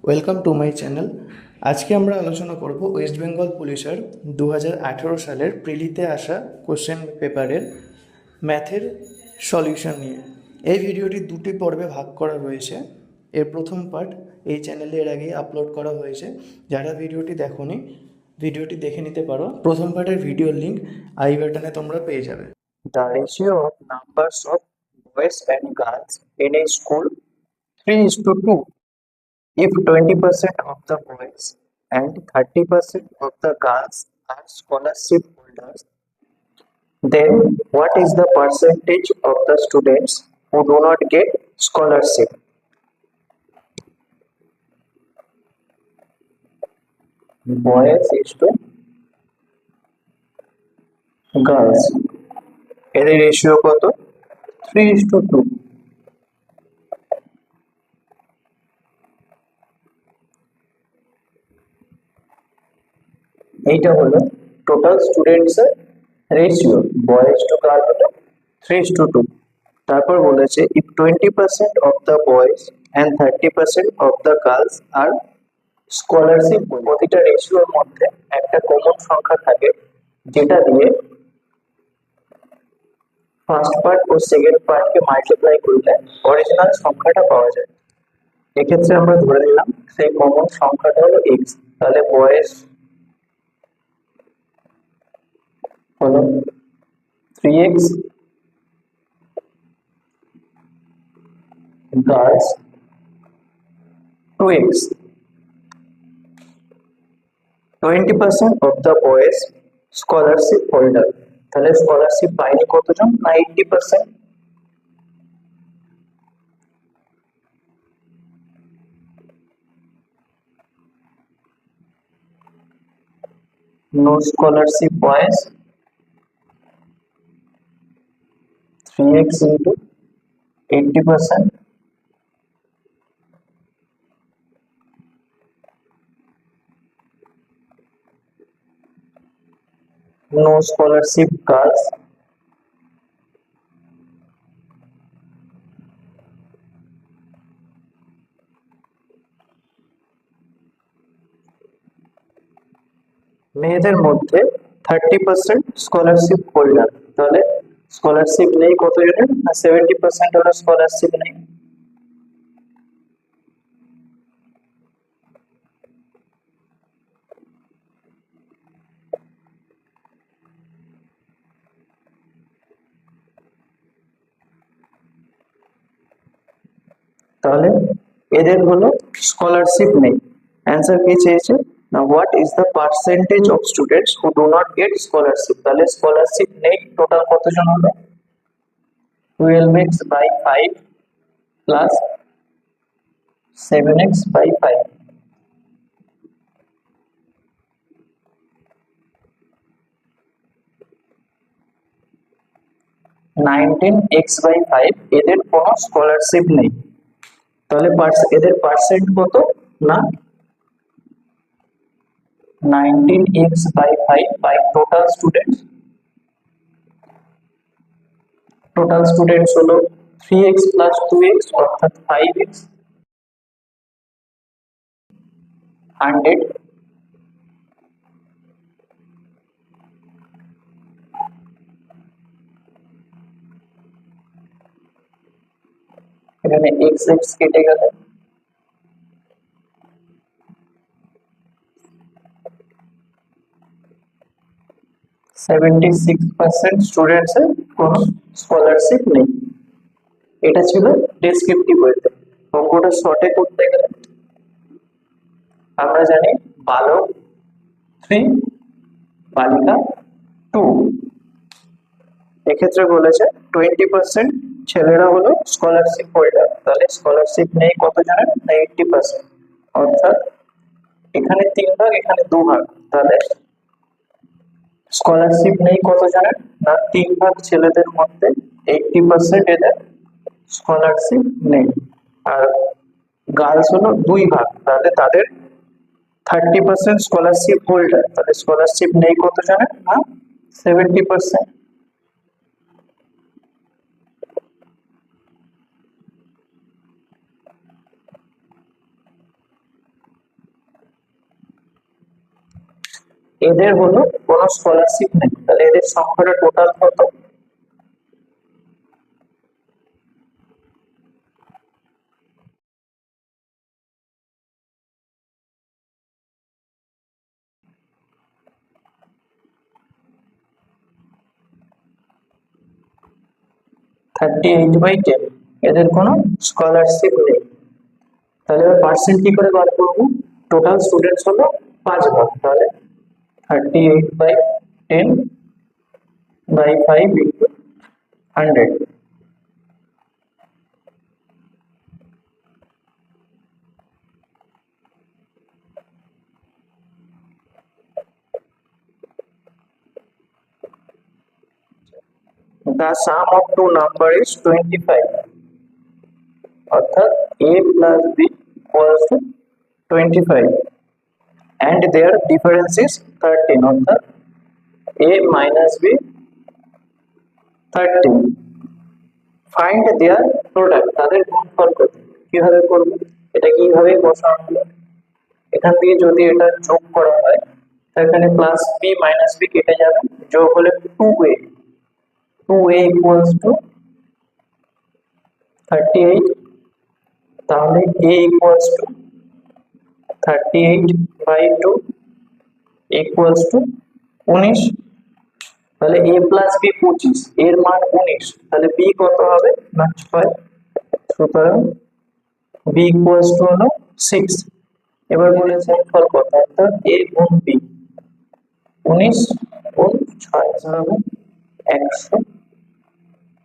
Welcome to my channel. আজকে আমরা আলোচনা করব ওয়েস্ট বেঙ্গল পুলিশের 2018 সালের প্রিলিতে আসা কোশ্চেন পেপারের ম্যাথের সলিউশন নিয়ে। এই ভিডিওটি দুটি পর্বে ভাগ করা রয়েছে। এর প্রথম পার্ট এই চ্যানেলে এর আগেই আপলোড করা হয়েছে। যারা ভিডিওটি দেখোনি, ভিডিওটি দেখে নিতে পারো। প্রথম পার্টের ভিডিওর লিঙ্ক আই বাটনে তোমরা পেয়ে যাবে। The ratio of numbers of boys and girls in a school 3:2. If 20% of the boys and 30% of the girls are scholarship holders, then what is the percentage of the students who do not get scholarship? Boys is to girls. এদের ratio কত? 3:2. এইটা হলো total students এর ratio, boys to girl হলো 3:2। তারপর বলেছে if 20% of the boys and 30% of the girls are scholarship. প্রতিটা রেশিওর মধ্যে একটা কমন সংখ্যা থাকে যেটা দিয়ে ফার্স্ট পার্ট ও সেকেন্ড পার্টকে মাল্টিপ্লাই করলে অরিজিনাল সংখ্যাটা পাওয়া যায়। এক্ষেত্রে আমরা ধরে নিলাম সেই কমন সংখ্যাটা হলো এক্স। তাহলে বয়েজ হলো 3x, girls 2x. 20% of the boys scholarship holder, তাহলে স্কলারশিপ পায়নি কতজন? না 80%। no scholarship boys 3x into 80%, no scholarship girls মেয়েদের মধ্যে 30% স্কলারশিপ হোল্ডার, তাহলে স্কলারশিপ নেই কতজনের? না 70% ওরা স্কলারশিপ নেই। তাহলে এদের হলো স্কলারশিপ নেই। অ্যান্সার কি চেয়েছে? না what is the percentage of students who do not get scholarship. তাহলে স্কলারশিপ নেই টোটাল কতজন হলো? 12x by 5 plus 7x by 5, 19x by 5। এদের কোনো স্কলারশিপ নেই। তাহলে এদের পার্সেন্ট কত? না 19x by 5 by total students। Total students হলো 3x plus 2x অর্থাৎ 5x, 100। এখানে x x কেটে গেল, 76% স্টুডেন্টস এর কোনো স্কলারশিপ নেই। এটা ছিল ডেসক্রিপটিভ ওয়েতে। অঙ্কটা শর্টে করতে গেলে আমরা জানি বালক 3, বালিকা 2। এক্ষেত্রে বলেছে 20% ছেলেরা হলো স্কলারশিপ হোল্ডার, তাহলে স্কলারশিপ নেই কতজনের? না 80%। অর্থাৎ এখানে 3 ভাগ, এখানে 2 ভাগ, তাহলে স্কলারশিপ নেই কতজনের? না 3 ভাগ ছেলেদের মধ্যে 80% এদের স্কলারশিপ নেই। আর গার্লস হলো 2 ভাগ, তাহলে তাদের 30% স্কলারশিপ হোল্ডার, তাহলে স্কলারশিপ নেই কতজনের? না 70%। এদের হলো কোনো স্কলারশিপ নেই, তাহলে এদের সংখ্যাটা টোটাল কত? 38/10। এদের কোনো স্কলারশিপ নেই। তাহলে পার্সেন্ট কি করে বার করবো? টোটাল স্টুডেন্টস হলো 5 ভাগ, তাহলে 38/10/5 × 100। The sum of two numbers is 25, অর্থাৎ a plus b equals to 25 and their difference is 13, অর্থাৎ a minus b 13. Find their product, তাদের গুণফল কত? কিভাবে করব? এটা কিভাবে বসানো হলো? এখান থেকে যদি এটা যোগ করা হয় তাহলে প্লাস b মাইনাস b কেটে যাবে, যোগ হলে 2a, 2a equals to 38, তাহলে a equals to 38/2 equals to 19, তাহলে a plus b 25, এর মান 19, তাহলে b কত হবে? না 6, সুতরাং b equals to হলো 6। এবার বলেছে ফল কত, অর্থাৎ a গুণ b, 19 গুণ 6 হবে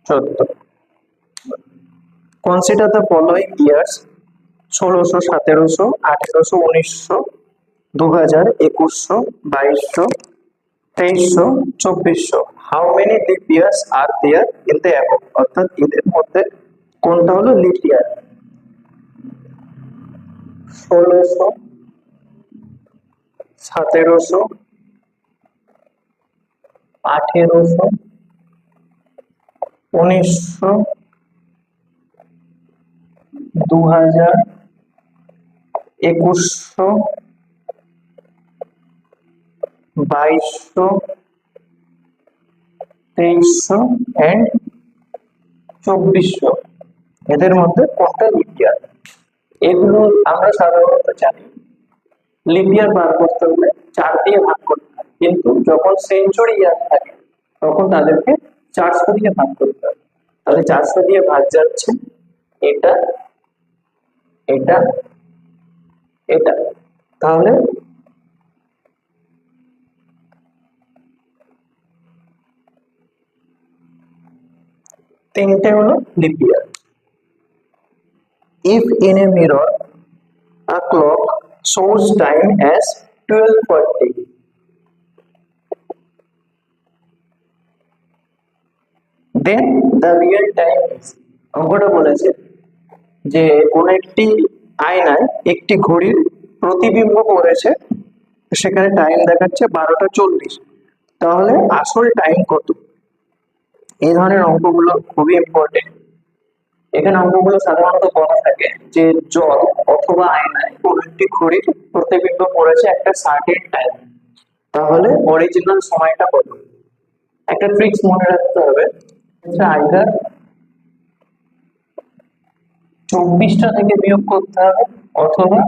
114। Consider the following years: 1600, 1700, 1800, 1900, 2000, 2100, 2200, 2300, 2400. How many leap years are there in the above? অর্থাৎ এদের মধ্যে কোনটা হলো লিপ ইয়ার? 1600, 1700, 1800, 1900, 2000, 2100, 2200, 2300 and 2400। এদের মধ্যে কোনটা লিপ ইয়ার? এগুলো আমরা সাধারণত জানি লিপ ইয়ার বার করতে হলে 4 দিয়ে ভাগ করতে হয়, কিন্তু যখন সেঞ্চুরি ইয়ার থাকে তখন তাদেরকে 400 দিয়ে ভাগ করতে হয়। তাহলে 400 দিয়ে ভাগ যাচ্ছে এটা, এটা, এটা, তাহলে তিনটে হলো lip year. If in a mirror a clock shows time as 12:40, then the real time is, অঙ্কটা বলেছে যে কোন একটি আয়নায় একটি ঘড়ির প্রতিবিম্ব পড়েছে, সেখানে টাইম দেখাচ্ছে 12:40, তাহলে আসল টাইম কত? এই ধরনের অঙ্কগুলো খুবই ইম্পর্টেন্ট। এখানে অঙ্কগুলো সাধারণত বলা থাকে যে জল অথবা আয়নায় কোনো একটি ঘড়ির প্রতিবিম্ব পড়েছে একটা সার্টেন টাইম, তাহলে অরিজিনাল সময়টা কত? একটা ট্রিক্স মনে রাখতে হবে, আইদার 24টা থেকে বিয়োগ করতে হবে অথবা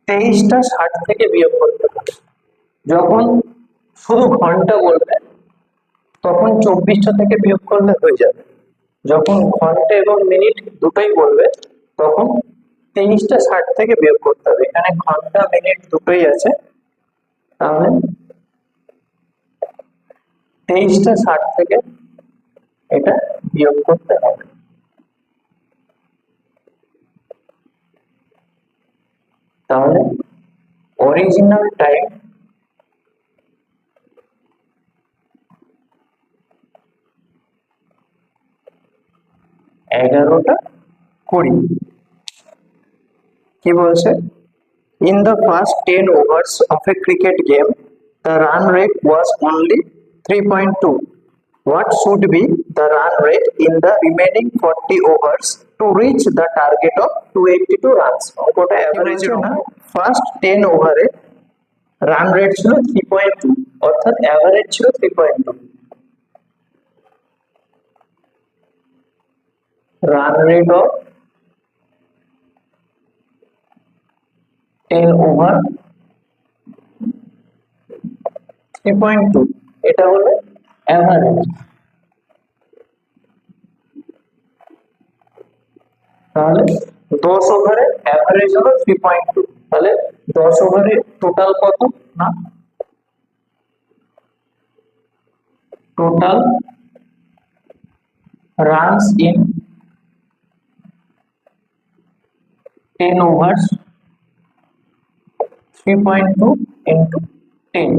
23টা 60 থেকে বিয়োগ করতে হবে। যখন শুধু ঘন্টা বলবে তখন 24টা থেকে বিয়োগ করলে হয়ে যাবে, যখন ঘন্টা এবং মিনিট দুটোই বলবে তখন 23টা 60 থেকে বিয়োগ করতে হবে। এখানে ঘন্টা মিনিট দুটোই আছে, তাহলে 23টা 60 থেকে এটা বিয়োগ করতে হবে। তাহলে অরিজিনাল টাইম 11:20। কি বলছে? In the first 10 overs of a cricket game, the run rate was only 3.2. What should be the run rate in the remaining 40 overs to reach the target of 282 runs? অঙ্কটা average না, first 10 ওভারে run rate ছিল 3.2, অর্থাৎ average ছিল 3.2। Run rate of 10 over 3.2, এটা হলো average. তাহলে 10 ওভারে অ্যাভারেজ হলো 3.2, তাহলে 10 ওভারে টোটাল কত না, total runs in 10 overs 3.2 into 10,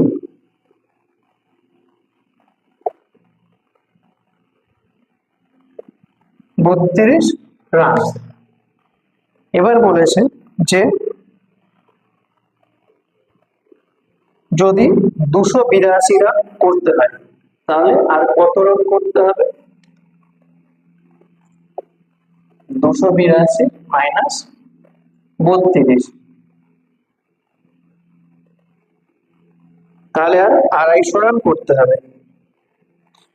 32 run. এবার বলেছে যে যদি 282 রান করতে হয় তাহলে আর কত রান করতে হবে, 282 মাইনাস 32, তাহলে আর 250 রান করতে হবে।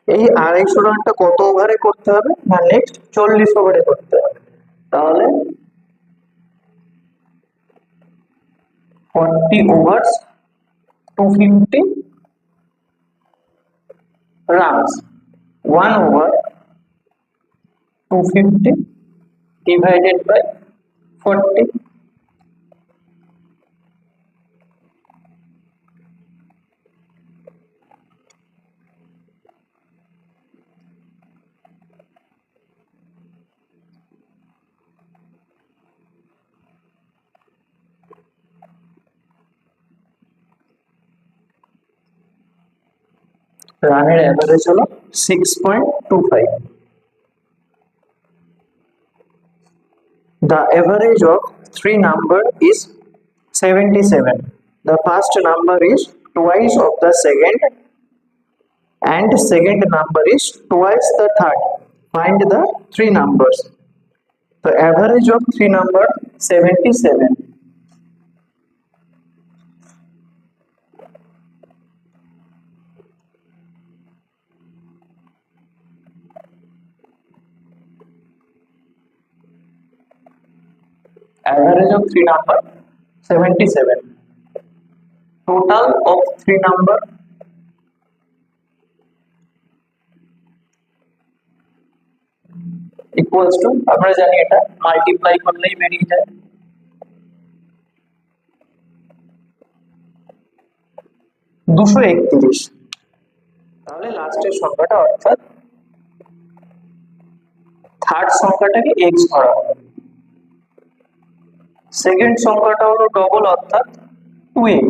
এই 250 রানটা কত ওভারে করতে হবে না, নেক্সট 40 ওভারে করতে হবে। তাহলে 40 overs 250 runs, 1 over 250 divided by 40, রানের অ্যাভারেজ হলো 6.25। The average of three number is 77. The first number is twice of the second and second number is twice the third. Find the three numbers. The average of three number 77. Average of three number 77. Total of three number equals to, আমরা জানি এটা multiply করলেই বেরিয়ে যায়, 231। তাহলে লাস্টের সংখ্যাটা অর্থাৎ থার্ড সংখ্যাটাকে এক্স ধরা হবে, সেকেন্ড সংখ্যাটা হলো ডবল অর্থাৎ 2x,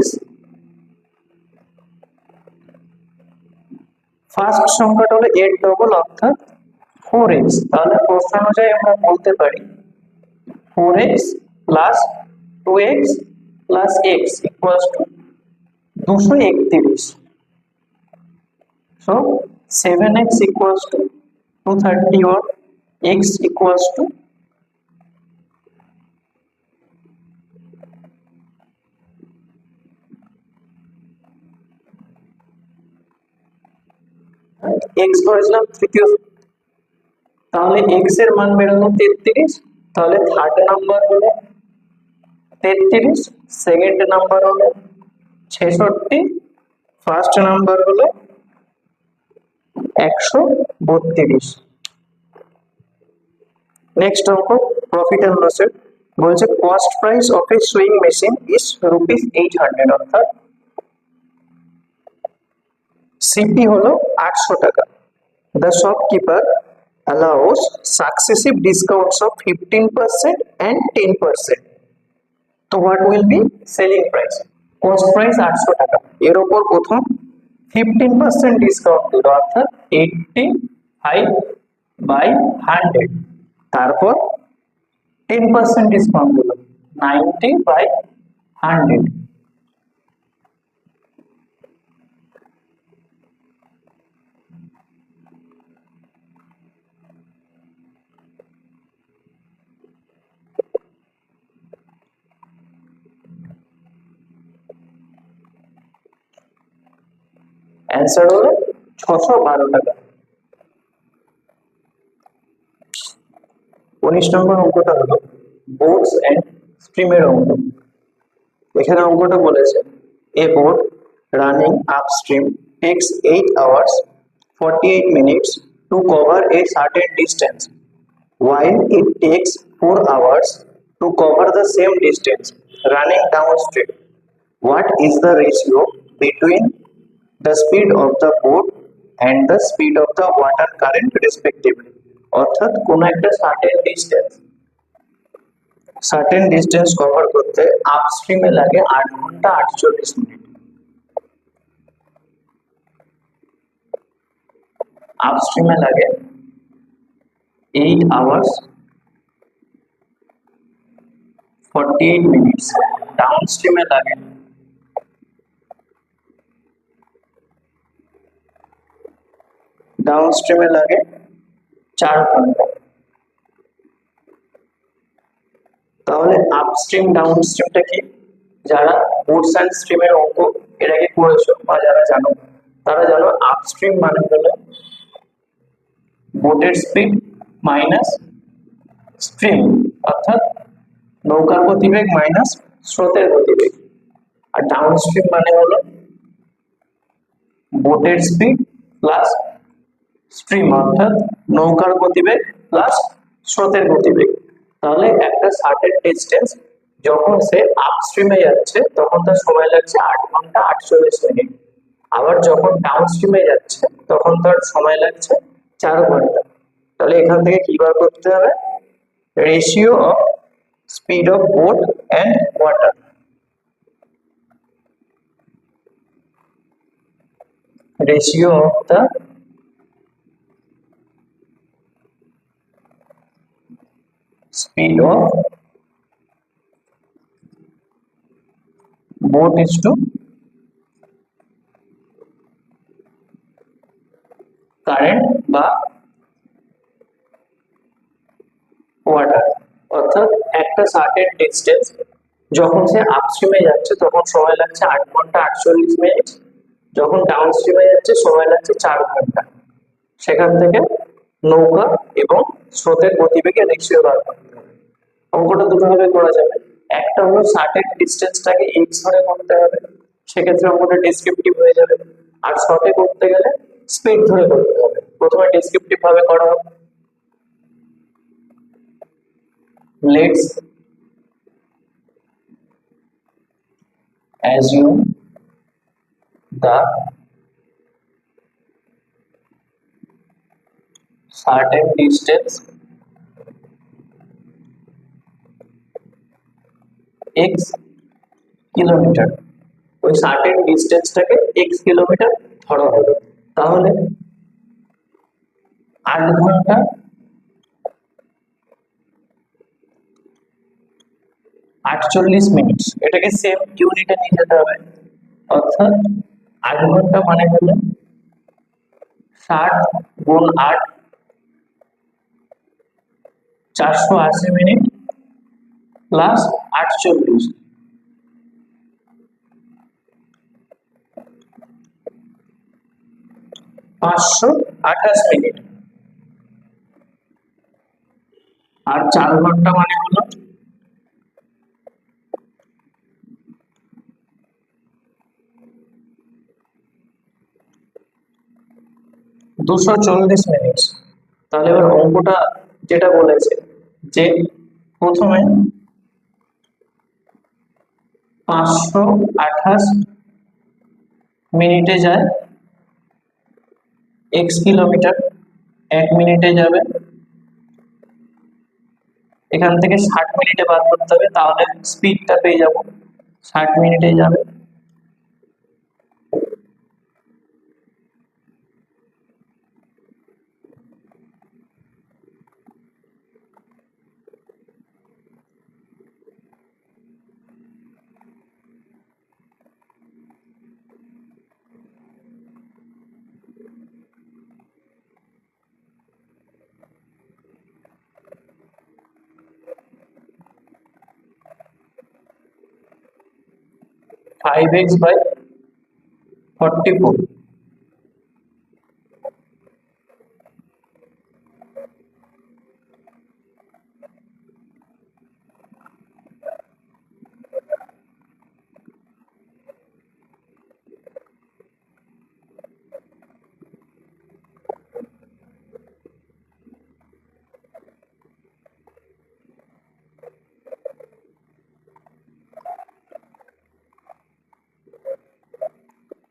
ফার্স্ট সংখ্যাটা হলো এর ডবল অর্থাৎ 4x। তাহলে প্রশ্ন অনুযায়ী আমরা বলতে পারি 4x plus 2x plus x equals two 231। So 7x equals to 231, x equals to ধরেছিলাম তৃতীয়, তাহলে x এর মান বেরোলো 33। তাহলে থার্ড নাম্বার হলো 33, সেকেন্ড নাম্বার হলো 66, ফার্স্ট নাম্বার হলো 132। নেক্সট অঙ্ক প্রফিট এন্ড লসের, বলছে cost price of A sewing machine is ₹800, অর্থাৎ সিপি হলো 800 টাকা। The shopkeeper allows successive discounts of 15% and 10%. So what will be selling price? Cost price 800 টাকা, এর উপর প্রথম 15% ডিসকাউন্ট দিল অর্থাৎ 85/100, তারপর 10% ডিসকাউন্ট দিল 90/100। অ্যান্সার হলো 612 টাকা। 19 নম্বর অঙ্কটা হলো বোটস অ্যান্ড স্ট্রিমের অঙ্ক। এখানে অঙ্কটা বলেছে a boat running upstream takes 8 hours 48 minutes to cover a certain distance while it takes 4 hours to cover the same distance running downstream. What is the ratio between the speed of the boat and the speed of the water current respectively? অর্থাৎ কোন একটা certain distance cover করতে আপস্ট্রিমে লাগে 8 ঘন্টা 48 minute, আপস্ট্রিমে লাগে 8 hours 48 minutes, ডাউনস্ট্রিমে লাগে 4 ঘন্টা। তাহলে আপস্ট্রিম ডাউনস্ট্রিমটা কি? যারা বোটস অ্যান্ড স্ট্রিমের অঙ্ক এর আগে পড়েছো বা যারা জানো তারা জানো আপস্ট্রিম মানে হলো বোটের স্পিড মাইনাস স্ট্রিম, অর্থাৎ নৌকার গতিবেগ মাইনাস স্রোতের গতিবেগ। আর ডাউনস্ট্রিম মানে হলো বোটের স্পিড প্লাস স্ট্রিম, অর্থাৎ নৌকার গতিবেগ প্লাস স্রোতের গতিবেগ। তাহলে একটা সার্টেন ডিস্টেন্স যখন সে আপস্ট্রিমে যাচ্ছে তখন তার সময় লাগছে 8 ঘন্টা 48 মিনিট, আবার যখন ডাউনস্ট্রিমে যাচ্ছে তখন তার সময় লাগছে 4 ঘন্টা। তাহলে এখান থেকে কি বার করতে হবে? Ratio of speed of boat and water, ratio of the speed of boat is to current বা ওয়াটার। অর্থাৎ একটা সার্টেন ডিস্টেন্স যখন সে আপস্ট্রিমে যাচ্ছে তখন সময় লাগছে 8 ঘন্টা 48 মিনিট, যখন ডাউনস্ট্রিমে যাচ্ছে সময় লাগছে 4 ঘন্টা। সেখান থেকে নৌকা এবং স্রোতের গতিবেগের রেশিও বার করতে হবে। অঙ্কটা দুটোভাবে করা যাবে, একটা হলো সার্টেন ডিস্টেন্সটাকে এক্স ধরে করতে হবে, সেক্ষেত্রে অঙ্কটা ডেসক্রিপটিভ হয়ে যাবে। আর শর্টে করতে গেলে স্পিড ধরে করতে হবে। প্রথমে ডেসক্রিপটিভ ভাবে করা হবে। Let's assume the certain distance x kilometre, ওই সার্টেন ডিস্টেন্সটাকে x কিলোমিটার ধরা হলো। তাহলে 8 ঘন্টা 48 মিনিট, এটাকে সেম ইউনিটে নিয়ে যেতে হবে। অর্থাৎ 8 ঘন্টা মানে হলো 60 গুণ 8 480 মিনিট প্লাস 48 528 মিনিট। আর 4 ঘন্টা মানে হলো 240 মিনিট। তাহলে এবার অঙ্কটা যেটা বলেছে যে প্রথমে 528 মিনিটে যায় x কিলোমিটার, 1 মিনিটে যাবে, এখান থেকে 60 মিনিটে বার করতে হবে, তাহলে স্পিডটা পেয়ে যাব 60 মিনিটে যাবে। ফাইভ এক্স বাই 44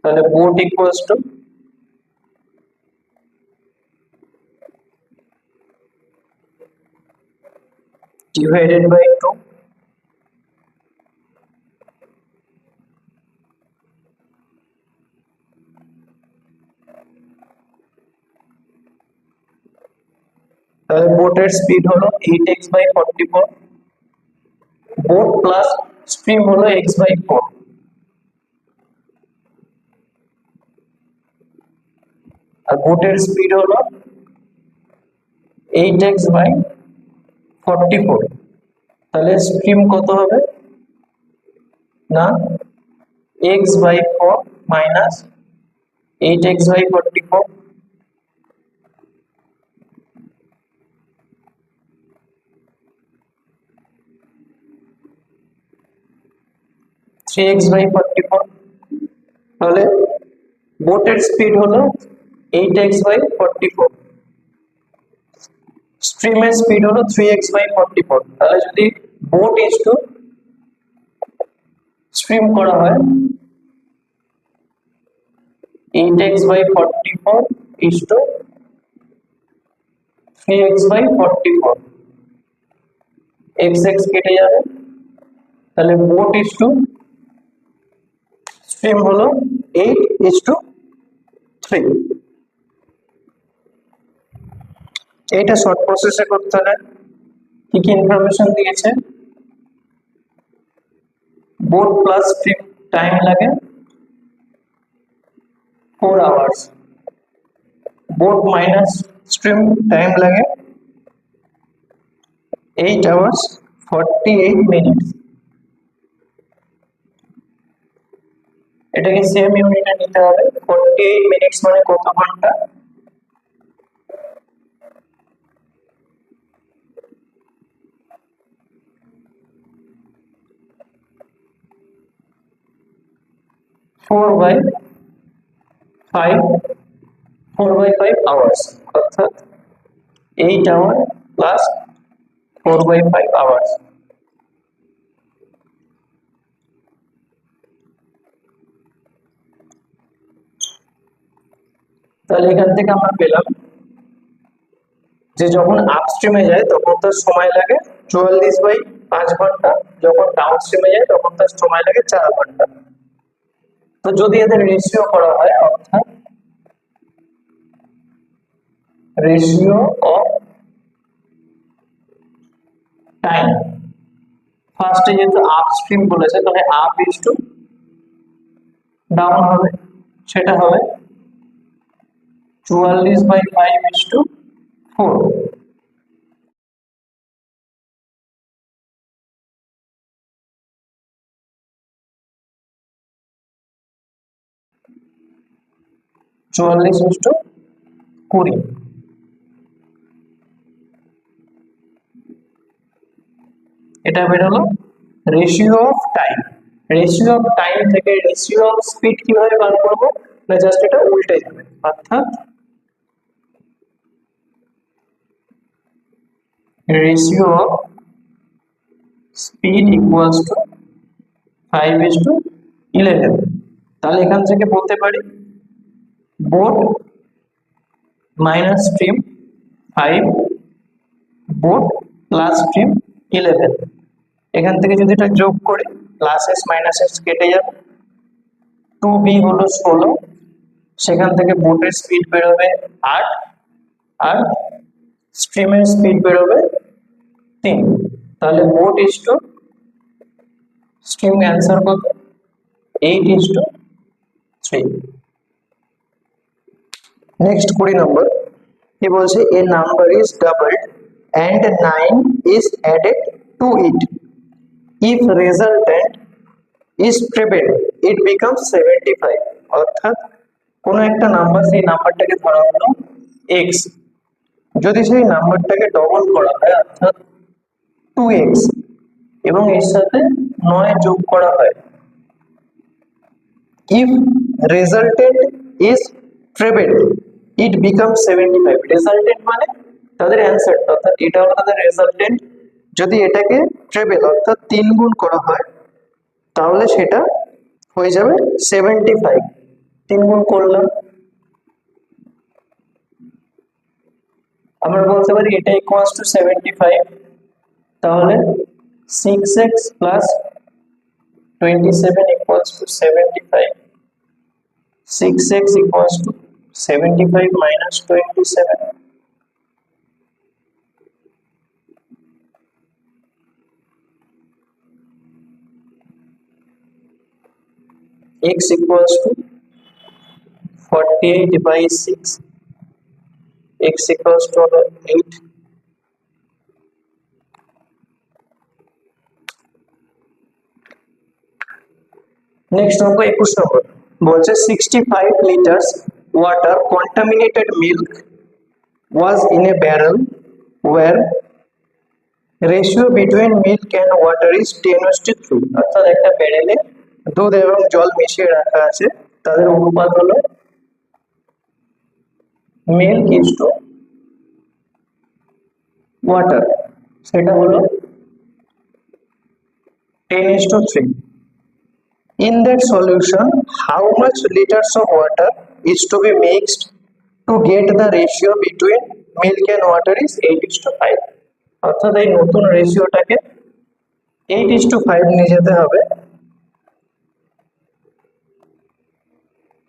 তাহলে boat equals to divided by 2, তাহলে বোটের স্পিড হলো 8x by 44, boat plus stream হলো x বাই 4, আর বোটের স্পিড হলো 8x বাই 44, তাহলে স্ট্রিম কত হবে না x by 4 minus 8x by 44, 3x by 44, তাহলে বোটের স্পিড হলো 8x বাই 44, স্ট্রিমের স্পিড হলো 3x বাই 44, তাহলে যদি বোট ইজ টু স্ট্রিম করা হয় 8x by 44 is to 3x by 44, x x কেটে যাবে, তাহলে বোট ইজ টু স্ট্রিম হলো 8:3। এটা শর্ট প্রসেসে করতে হলে কি কি ইনফরমেশন দিয়েছে, বোট প্লাস স্ট্রিম টাইম লাগে 4 hours, boat minus stream time লাগে 8 আওয়ার্স 48 মিনিটস। এটাকে সেম ইউনিটে নিতে হবে, 48 মিনিটস মানে কত ঘন্টা, 4/5 আওয়ার্স, অর্থাৎ 8 আওয়ার প্লাস 4/5 আওয়ার্স। তাহলে এখান থেকে আমরা পেলাম যে যখন আপস্ট্রিমে যায় তখন তার সময় লাগে 44/5 ঘন্টা, যখন ডাউনস্ট্রিমে যায় তখন তার সময় লাগে 4 ঘন্টা। তো যদি এদের রেশিও করা হয়, অর্থাৎ রেশিও অফ টাইম, ফার্স্টে যেহেতু আপস্ট্রিম বলেছে তাহলে আপ ইজ টু ডাউন হবে, সেটা হবে 44/5 ইজ টু 4। চুয়াল্লিশ ইজ টু 20, এটা বেরোলো ratio of time. Ratio of time থেকে রেশিও অফ স্পিড কিভাবে বার করবো, না জাস্ট এটা উল্টে যাবে, অর্থাৎ ratio of speed equals to 5:11। তাহলে এখান থেকে বলতে পারি boat minus stream 5, boat plus stream 11। এখান থেকে যদি এটা যোগ করি প্লাসেস মাইনাসেস কেটে যাবে, 2b হলো 16, সেখান থেকে বোটের স্পিড বেরোবে 8 আর স্ট্রিমের স্পিড বেরোবে 3। তাহলে boat is to stream answer কত, 8:3। নেক্সট 20 নম্বর কি বলছে, a number is doubled and 9 is added to it, if resultant is trebled it becomes 75। অর্থাৎ কোন একটা নাম্বার, সেই নাম্বারটাকে ধরা হলো x, যদি সেই নাম্বারটাকে ডবল করা হয় অর্থাৎ 2x এবং এর সাথে 9 যোগ করা হয়, if resultant is trebled it becomes 75। resultant মানে তাদের অ্যানসার, অর্থাৎ এটা হলো তাদের রেজাল্টেন্ট, যদি এটাকে ট্রেবল অর্থাৎ 3 গুণ করা হয় তাহলে সেটা হয়ে যাবে 75। 3 গুণ করলাম, আমরা বলতে পারি এটা ইকুয়ালস টু 75, তাহলে 6x plus 27 equals to 75. 6x equals to 75 minus 27. X equals to 48 by 6. X equals to 8. Next number 21 number বলছে 65 liters water contaminated milk was in a barrel where ratio between milk and water is 10:3. অর্থাৎ একটা ব্যারেলে দুধ এবং জল মিশিয়ে রাখা আছে, তাদের অনুপাত হলো মিল্ক ইজ টু ওয়াটার, সেটা হলো 10:3. In that solution, how much liters of water is to be mixed to get the ratio between milk and water is 8:5. অর্থাৎ এই নতুন রেশিওটাকে 8:5 নিয়ে যেতে হবে।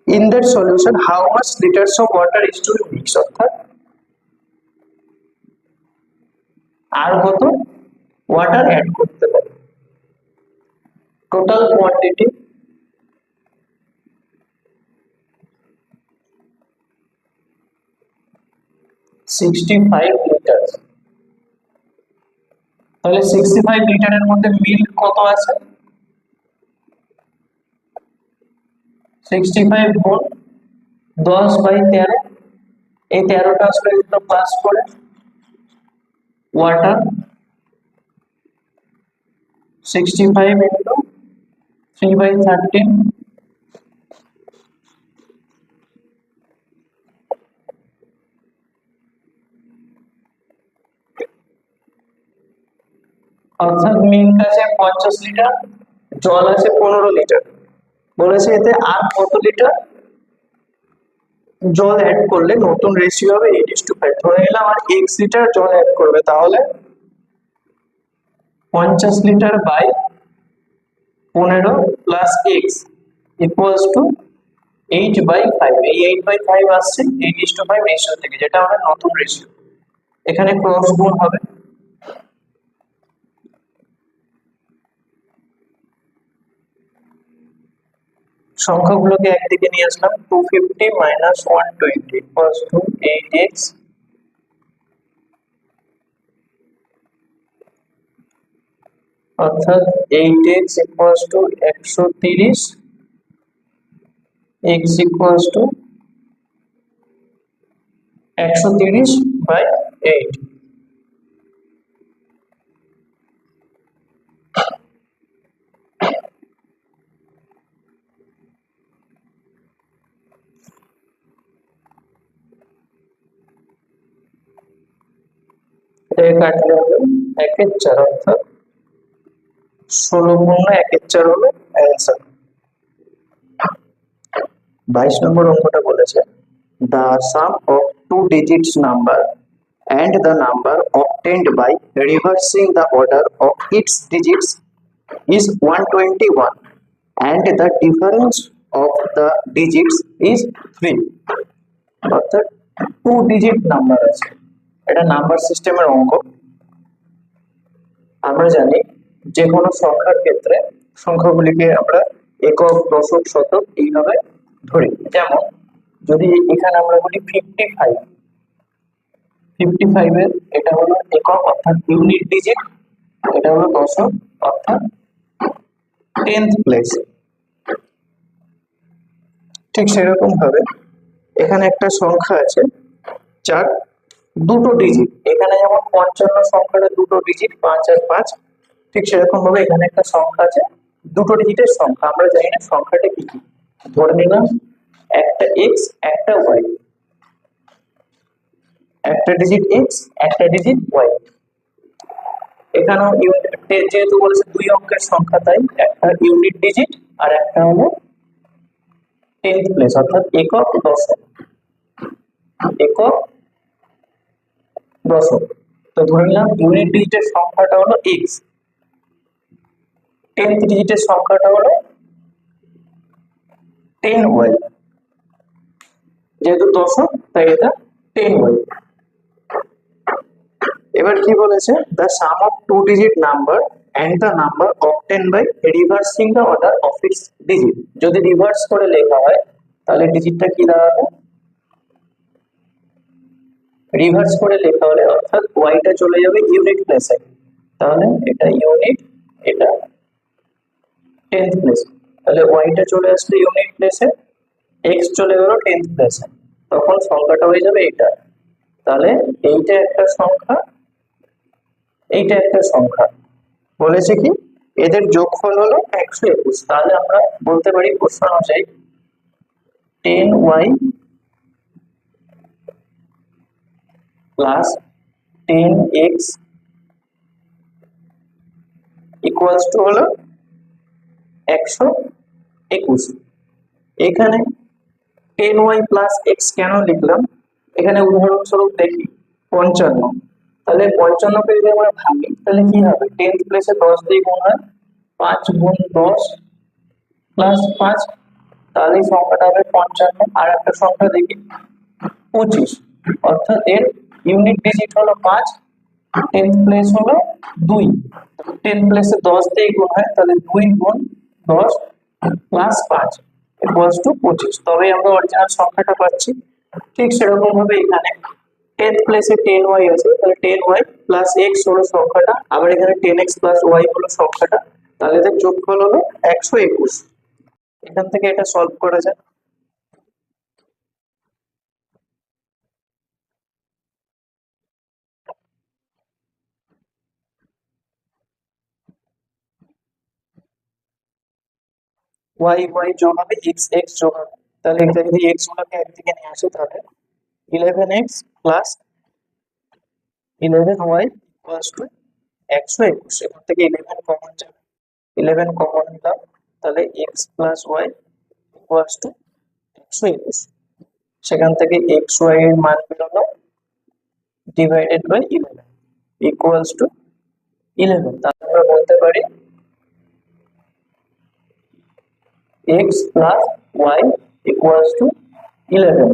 In that solution, how much liters of water is to be mixed, অর্থাৎ আর কত water add করতে হবে। Total quantity 65 litre. তাহলে 65 লিটারের মধ্যে মিল্ক কত আছে? 65 গুণ 10/13, এই 13টা আসলে একটু প্লাস করে ওয়াটার 65 ইনটু 3/13, অর্থাৎ মিল্ক আছে 50 লিটার, জল আছে 15 লিটার। বলেছে এতে আর কত লিটার জল অ্যাড করলে নতুন রেশিও হবে 8:5। ধরে নিলাম আর x লিটার জল অ্যাড করবে, তাহলে 50 লিটার by 15 plus x equals to 8/5। এই 8/5 আসছে 8:5 রেশিও থেকে, যেটা হবে নতুন রেশিও। এখানে ক্রস গুণ হবে, সংখ্যাগুলোকে একদিকে নিয়ে আসলাম। 250 minus 120 equals to 8x অর্থাৎ 8x equals to 130, x equals to 130/8। কাটলে হবে 1/4, অর্থাৎ 16/1/4 হলো অ্যান্সার। 22 নম্বর অঙ্কটা বলেছে the sum of two digits number and the number obtained by reversing the order of its digits is 121 and the difference of the digits is 3। অর্থাৎ 2 digit number আছে, এটা number সিস্টেমের অঙ্ক। আমরা জানি যে কোনো সংখ্যার ক্ষেত্রে সংখ্যাগুলিকে আমরা একক, দশক, শতক এইভাবে ধরি। যেমন যদি এখানে আমরা বলি 55 এর এটা হলো একক অর্থাৎ ইউনিট ডিজিট, এটা হলো দশক অর্থাৎ 10th প্লেস। ঠিক সেরকম ভাবে এখানে একটা সংখ্যা আছে যার দুটো ডিজিট, এখানে যেমন 55 সংখ্যাটা দুটো ডিজিট 5 আর 5, ঠিক সেরকম ভাবে এখানে একটা সংখ্যা আছে দুটো ডিজিটের সংখ্যা। আমরা জানি না সংখ্যাটা কি কি, ধরে নিলাম একটা x একটা y, একটা ডিজিট x একটা ডিজিট y। এখানেও যেহেতু বলেছে দুই অঙ্কের সংখ্যা, তাই একটা ইউনিট ডিজিট আর একটা হলো টেন্থ প্লেস অর্থাৎ একক দশক, একক দশক। তো ধরে নিলাম ইউনিট ডিজিটের সংখ্যাটা হলো এক্স, টেন্থ ডিজিটের সংখ্যাটা হলো 10y, যেহেতু দশক তাই এটা 10y। এবার কি বলেছে, the sum of two digit number and the number obtained by reversing the order of its digit. যদি রিভার্স করে লেখা হয় তাহলে ডিজিটটা কি দাঁড়াবে, রিভার্স করে লেখা হলে অর্থাৎ ওয়াইটা চলে যাবে ইউনিট প্লেসে, তাহলে এটা ইউনিট, এটা টেন্থ প্লেস, তাহলে ওয়াইটা চলে আসলে ইউনিট প্লেসে, এক্স চলে গেল টেন্থ প্লেসে, তখন সংখ্যাটা হয়ে যাবে এটা। তাহলে এইটা একটা সংখ্যা, এইটা একটা সংখ্যা। বলেছে কি এদের যোগফল হলো 121, তাহলে আমরা বলতে পারি প্রশ্ন অনুযায়ী 10y plus 10x equals to হলো 121। এখানে 10y প্লাস x কেন লিখলাম, এখানে উদাহরণস্বরূপ দেখি 55, তাহলে 55কে যদি আমরা ভাঙি তাহলে কি হবে, টেন্থ প্লেসে 10 দিয়ে গুণ হয়, 5 গুণ 10 প্লাস 5, তাহলে এই সংখ্যাটা হবে 55। আর একটা সংখ্যা দেখি 25, অর্থাৎ এর ইউনিট ডিজিট হলো 5, টেন্থ প্লেস হলো 2, টেন্থ প্লেসে 10 দিয়ে গুণ হয়, তাহলে 2 গুণ 10 প্লাস 5 ইকুয়ালস টু 25, তবে আমরা অরিজিনাল সংখ্যাটা পাচ্ছি। ঠিক সেরকম ভাবে এখানে টেন্থ প্লেসে 10y আছে, তাহলে 10y প্লাস x হলো সংখ্যাটা, আবার এখানে 10x প্লাস y হলো সংখ্যাটা, তাহলে এদের যোগফল হলো 121। এখান থেকে এটা সলভ করা যায়। y যোগ হবে x যোগ হবে, তাহলে এটা যদি x গুলোকে একদিকে নিয়ে আসে তাহলে 11x plus 11y equals to 121। এখান থেকে 11 কমন যাবে, 11 কমন নিলাম, তাহলে x plus y equals to 121। সেখান থেকে xy এর মান বেরোলো ডিভাইডেড বাই 11 ইকুয়ালস টু 11। তাহলে আমরা বলতে পারি x plus y equals to 11.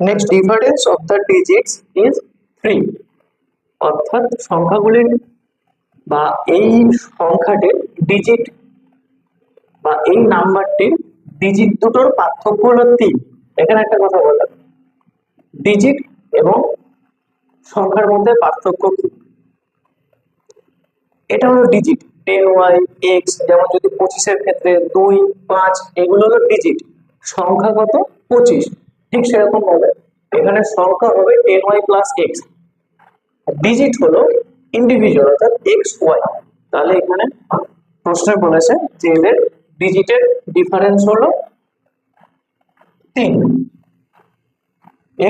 Next, difference of the digits is 3, অর্থাৎ সংখ্যাগুলির বা এই সংখ্যাটির ডিজিট বা এই নাম্বারটির ডিজিট দুটোর পার্থক্য হলো 3। এখানে একটা কথা বলা, ডিজিট এবং সংখ্যার মধ্যে পার্থক্য কি, এটা হলো ডিজিট 10y x, যেমন যদি 25 এর ক্ষেত্রে 2 5 এগুলো হলো ডিজিট, সংখ্যা কত 25, ঠিক সেরকম ভাবে এখানে সংখ্যা হবে 10y প্লাস x, ডিজিট হলো ইন্ডিভিজুয়াল অর্থাৎ x y। তাহলে এখানে প্রশ্নে বলেছে যে এদের ডিজিটের ডিফারেন্স হলো 3,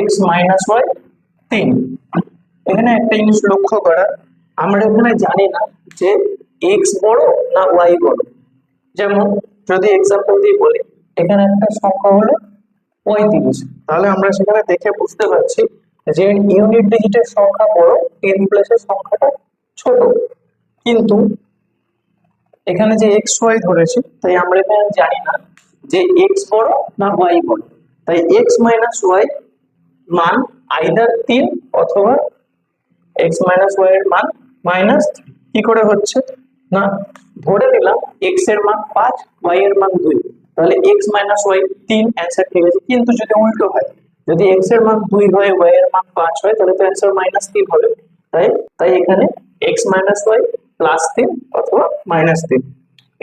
x মাইনাস y 3। এখানে একটা জিনিস লক্ষ্য করা, আমরা এখানে জানি না যে x বড় না y বড়। যেমন যদি এক্সাম্পল দিয়ে বলি, এখানে একটা সংখ্যা হলো 35, তাহলে আমরা সেখানে দেখে বুঝতে পারছি যে ইউনিট ডিজিটের সংখ্যা বড়, টেন প্লেসের সংখ্যাটা ছোট। কিন্তু এখানে যে x y ধরেছি, তাই আমরা এখানে জানি না যে x বড় না y বড়, তাই x মাইনাস y মান আইদার 3 অথবা x মাইনাস y এর মান মাইনাস। কি করে হচ্ছে না, ধরে নিলাম x এর মান 5 y এর মান 2, তাহলে x মাইনাস y 3 অ্যানসার ঠিক আছে। কিন্তু যদি উল্টো হয়, যদি x এর মান 2 হয় y এর মান 5 হয়, তাহলে তো অ্যানসার মাইনাস 3 হবে। তাই তাই এখানে x মাইনাস y প্লাস 3 অথবা মাইনাস 3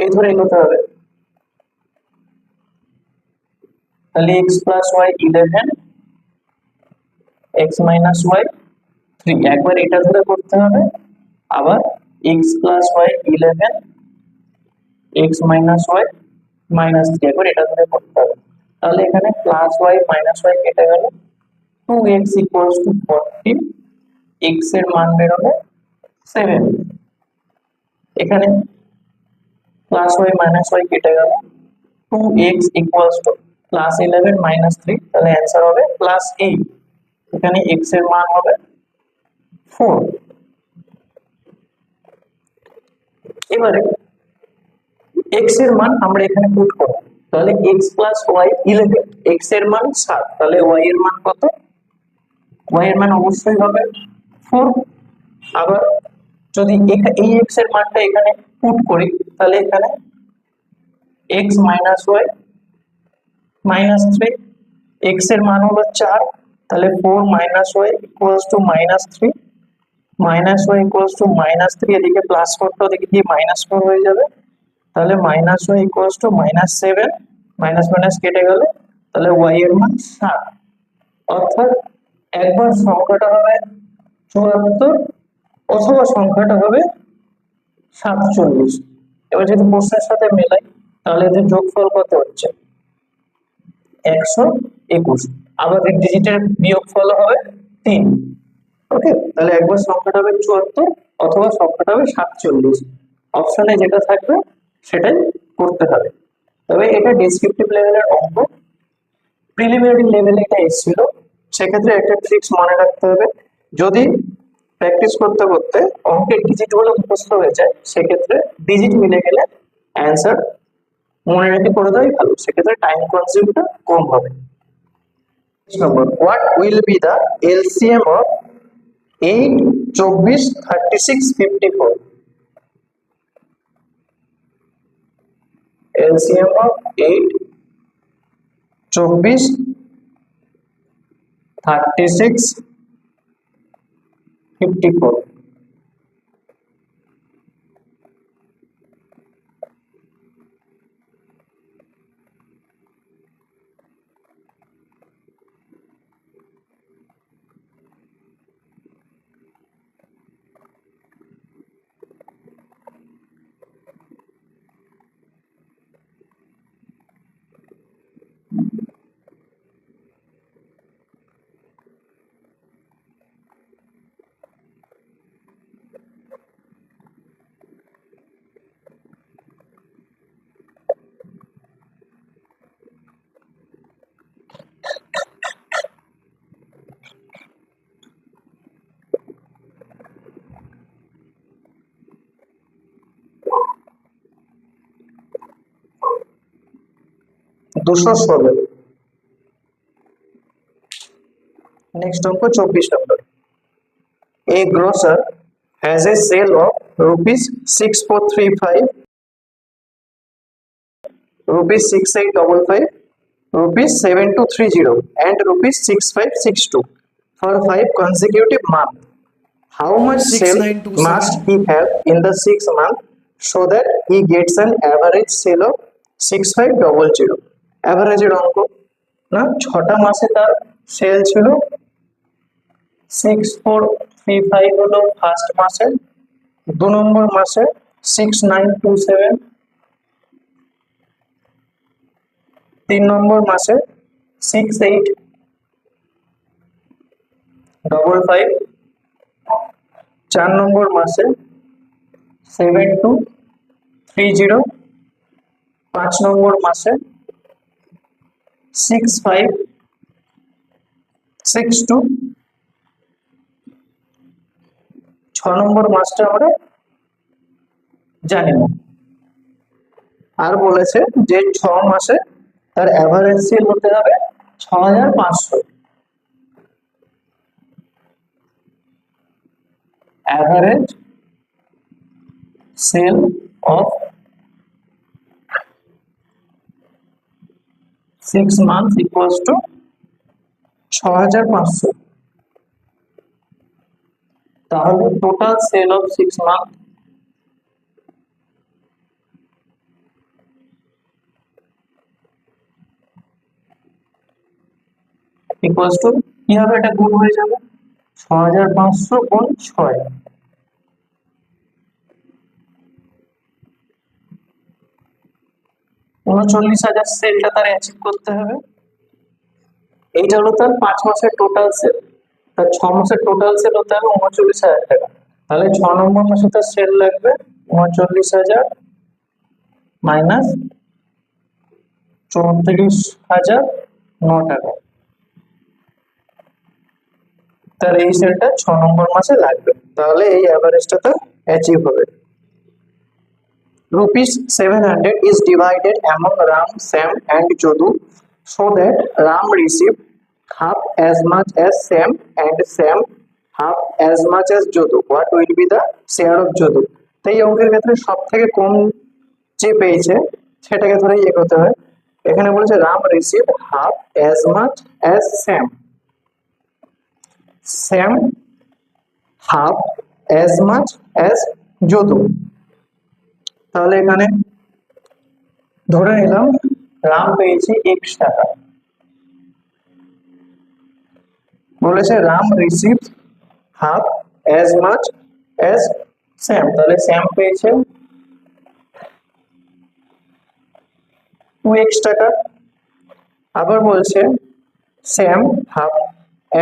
এই ধরে নিতে হবে। তাহলে x plus y 11, x minus y 3, একবার এটা ধরে করতে হবে, আবার x plus y 11, x minus y minus 3, একবার এটা ধরে করতে হবে। তাহলে এখানে প্লাস y মাইনাস y কেটে গেল, 2x ইকুয়ালস টু 40, x এর মান বেরোবে 7। এখানে প্লাস ওয়াই মাইনাস ওয়াই কেটে গেল, 2x equals to plus 11 minus 3, তাহলে অ্যান্সার হবে প্লাস 8। এখানে x এর মান হবে 4। এবারে x এর মান আমরা এখানে পুট করব, তাহলে x প্লাস y 11, x এর মান 7, তাহলে y এর মান কত? y এর মান অবশ্যই হবে 4। আবার যদি এই x এর মানটা এখানে পুট করি, তাহলে এখানে x minus y minus 3, x এর মান হলো 4, তাহলে 4 minus y equals to minus 3, minus y equals to minus 3, এদিকে প্লাস 4 টা ওদিকে গিয়ে মাইনাস 4 হয়ে যাবে, তাহলে minus y equals to minus 7, minus minus কেটে গেল, তাহলে y এর মান 7। অর্থাৎ একবার সংখ্যাটা হবে 74 অথবা সংখ্যাটা হবে 47। এবার যদি প্রশ্নের সাথে মেলাই, তাহলে এদের যোগফল কত হচ্ছে? 121। আবার এই ডিজিটের বিয়োগফল হবে 3। ওকে, তাহলে একবার সংখ্যাটা হবে 74 অথবা সংখ্যাটা হবে 47। অপশনে যেটা থাকবে সেটাই করতে হবে। তবে এটা ডেসক্রিপটিভ লেভেলের অঙ্ক, প্রিলিমিনারি লেভেলে এটা এসেছিল, সেক্ষেত্রে একটা ট্রিক্স মনে রাখতে হবে। যদি প্র্যাকটিস করতে করতে অঙ্কের ডিজিট গুলো মুখস্থ হয়ে যায়, সেক্ষেত্রে ডিজিট মিলে গেলে অ্যান্সার মনে রেখে করে দেওয়াই ভালো, সেক্ষেত্রে টাইম কনজিউমটা কম হবে। Number, what will be the LCM of 8, 24, 36, 54? LCM of 8, 24, 36, 54. Next অঙ্ক 24 নম্বর। A grocer has a sale of rupees 6435, rupees 6855, rupees 7230 and rupees 6562 for 5 consecutive months. How much sale 6927 must he have in the 6 months so that he gets an average sale of 6500? অ্যাভারেজের অঙ্ক না, 6টা মাসে তার sell ছিল 6435 হলো first মাসে, 2 নম্বর মাসে 6927, 3 নম্বর মাসে 6855, 4 নম্বর মাসে 7230, 5 নম্বর মাসে 6562, 6 নম্বর মাসটা আমরা জানি না। আর বলেছে যে 6 মাসে তার অ্যাভারেজ সেল হতে হবে 6500। Average sale of 6 months equals to 6500। তাহলে total sale of 6 months equals to, কি হবে, এটা গুণ হয়ে যাবে 6500 গুণ 6, 39,000 সেলটা তার অ্যাচিভ করতে হবে। এইটা হলো তার 5 মাসের টোটাল সেল, তার 6 মাসের টোটাল সেল হতে হবে 39,000 টাকা। তাহলে 6 নম্বর মাসে তার সেল লাগবে 39,000 মাইনাস 34,009 টাকা। তার এই সেলটা 6 নম্বর মাসে লাগবে, তাহলে এই অ্যাভারেজটা তো অ্যাচিভ হবে। Rupees 700 is divided among Ram, Sam and Jodu so that Ram received half as much as Sam and Sam half as much as Jodu. What will be the share of Jodu? তাই এই অঙ্কের ক্ষেত্রে সব থেকে কম যে পেয়েছে সেটাকে ধরে ইয়ে করতে হয়। এখানে বলেছে Ram receive half as much as Sam, Sam half as much as Jodu। তাহলে এখানে ধরে নিলাম রাম পেয়েছে x টাকা, বলেছে Ram receive half as much as Sam, তাহলে স্যাম পেয়েছে 2x টাকা। আবার বলছে Sam half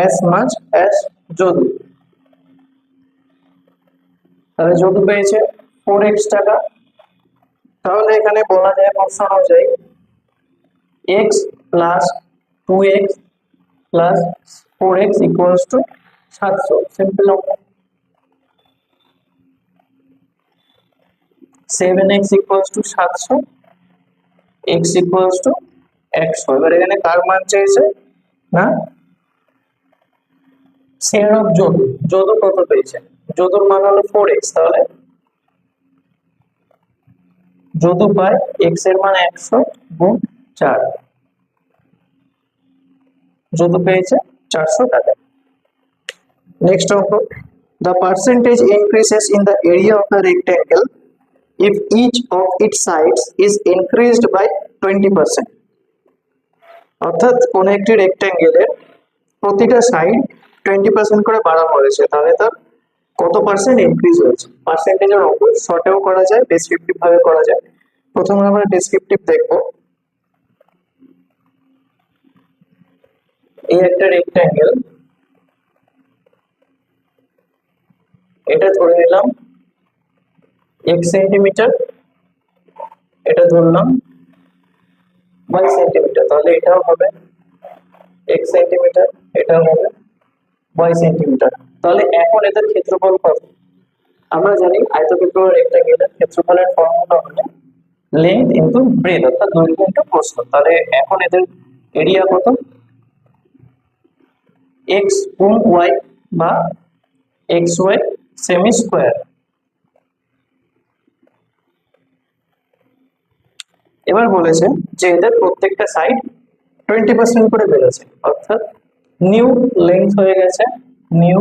as much as Jadu, তাহলে যদু পেয়েছে 4x টাকা। তাহলে এখানে বলা যায় প্রশ্ন অনুযায়ী x plus 2x plus 4x equals to 700। Simple অঙ্ক। 7x equals to 700, x equals two 100। এবার এখানে কার মান চাইছে না শেয়ার অফ যদু, যদু কত পেয়েছে, যদুর মান হলো 4x, তাহলে যদু পায় x এর মান 100 গুণ 4, যদু পেয়েছে 400 টাকা। নেক্সট অঙ্ক, the percentage increases in the area of a rectangle if each of its sides is increased by 20%। অর্থাৎ কোন একটি রেক্ট্যাঙ্গেলের প্রতিটা সাইড 20% করে বাড়ানো হয়েছে, তাহলে তার কত পার্সেন্ট ইনক্রিজ হয়েছে। পার্সেন্টেজের অঙ্ক শর্টেও করা যায়, ডেসক্রিপটিভ ভাবে করা যায়। প্রথমে আমরা ডেসক্রিপটিভ দেখব। এই একটা রেক্ট্যাঙ্গেল, এটা ধরে নিলাম x সেন্টিমিটার, এটা ধরলাম y সেন্টিমিটার, তাহলে এটাও হবে x সেন্টিমিটার, এটাও হবে y সেন্টিমিটার। তাহলে এখন এদের ক্ষেত্রফল কত? আমরা জানি আয়তক্ষেত্র রেক্ট্যাঙ্গেলের ক্ষেত্রফলের ফর্মুলা হলো লেন্থ ইনটু ব্রেথ, অর্থাৎ দৈর্ঘ্য ইনটু প্রস্থ। তাহলে এখন এদের এরিয়া কত? x গুণ y বা xy সেমি স্কয়ার। এবার বলেছে যে এদের প্রত্যেকটা সাইড 20% করে বেড়েছে, অর্থাৎ নিউ লেন্থ হয়ে গেছে, নিউ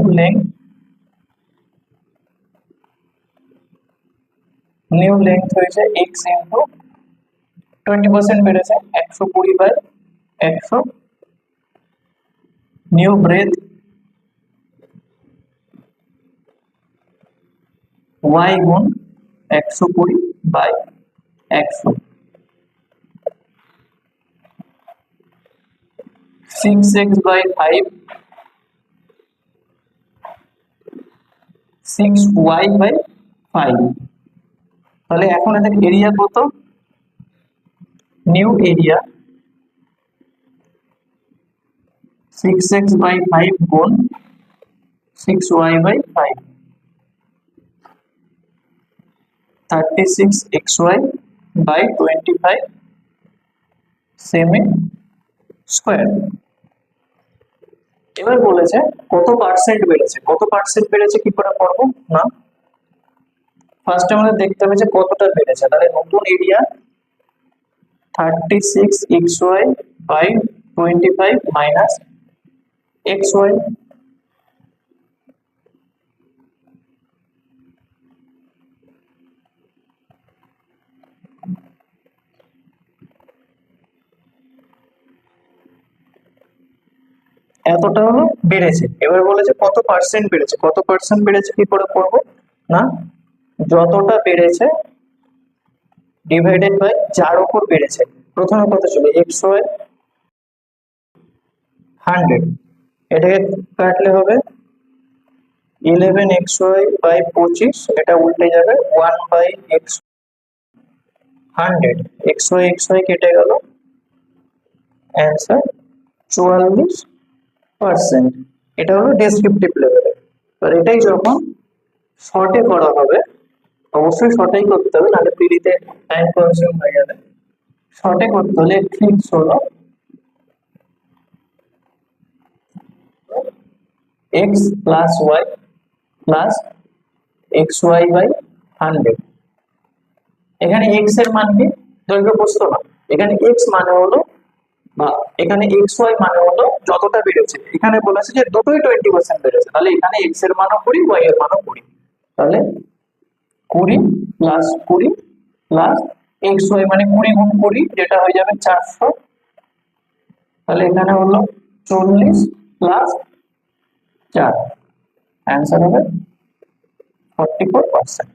লেন্থ হয়েছে x ইনটু 20% বেড়েছে 120/100। নিউ ব্রেথ y গুণ 120/100। 6x/5, 6y/5। তাহলে এখন এদের এরিয়া কত? নিউ এরিয়া 6x/5 গুণ 6y/5, 36xy/25 সেমি স্কয়ার। এবার বলেছে কত পার্সেন্ট বেড়েছে, কত পার্সেন্ট বেড়েছে কি করে করব না, ফার্স্ট আমাদের দেখতে হবে যে কতটা বেড়েছে। তাহলে নতুন এরিয়া 36xy/25 মাইনাস xy, এতটা হলো বেড়েছে। এবার বলেছে কত পার্সেন্ট বেড়েছে, কত পার্সেন্ট বেড়েছে কি করে করব না, যতটা বেড়েছে ডিভাইডেড বাই যার উপর বেড়েছে। প্রথমে কত ছিল xy 100, এটাকে কাটলে হবে 11xy/25, এটা উল্টে যাবে 1/x 100, xy কেটে গেল, অ্যান্সার 44%। এটা হলো ডেসক্রিপটিভ লেভেলে। আর এটাই যখন শর্টে করা হবে, অবশ্যই শর্টেই করতে হবে, নাহলে পিডিতে টাইম কনজিউম হয়ে যাবে। শর্টে করতে হলে ট্রিক্স হলো x plus y plus xy by 100। এখানে x এর মান কি দৈর্ঘ্য প্রস্থ না, এখানে x মানে হলো বা এখানে xy মানে হলো যতটা বেড়েছে। এখানে বলেছে যে দুটোই 20% বেড়েছে, তাহলে এখানে x এর মানও 20, y এর মানও 20। তাহলে 20 প্লাস 20 প্লাস xy মানে 20 গুণ 20, যেটা হয়ে যাবে 400। তাহলে এখানে হলো 40 প্লাস 4, অ্যান্সার হবে 44%।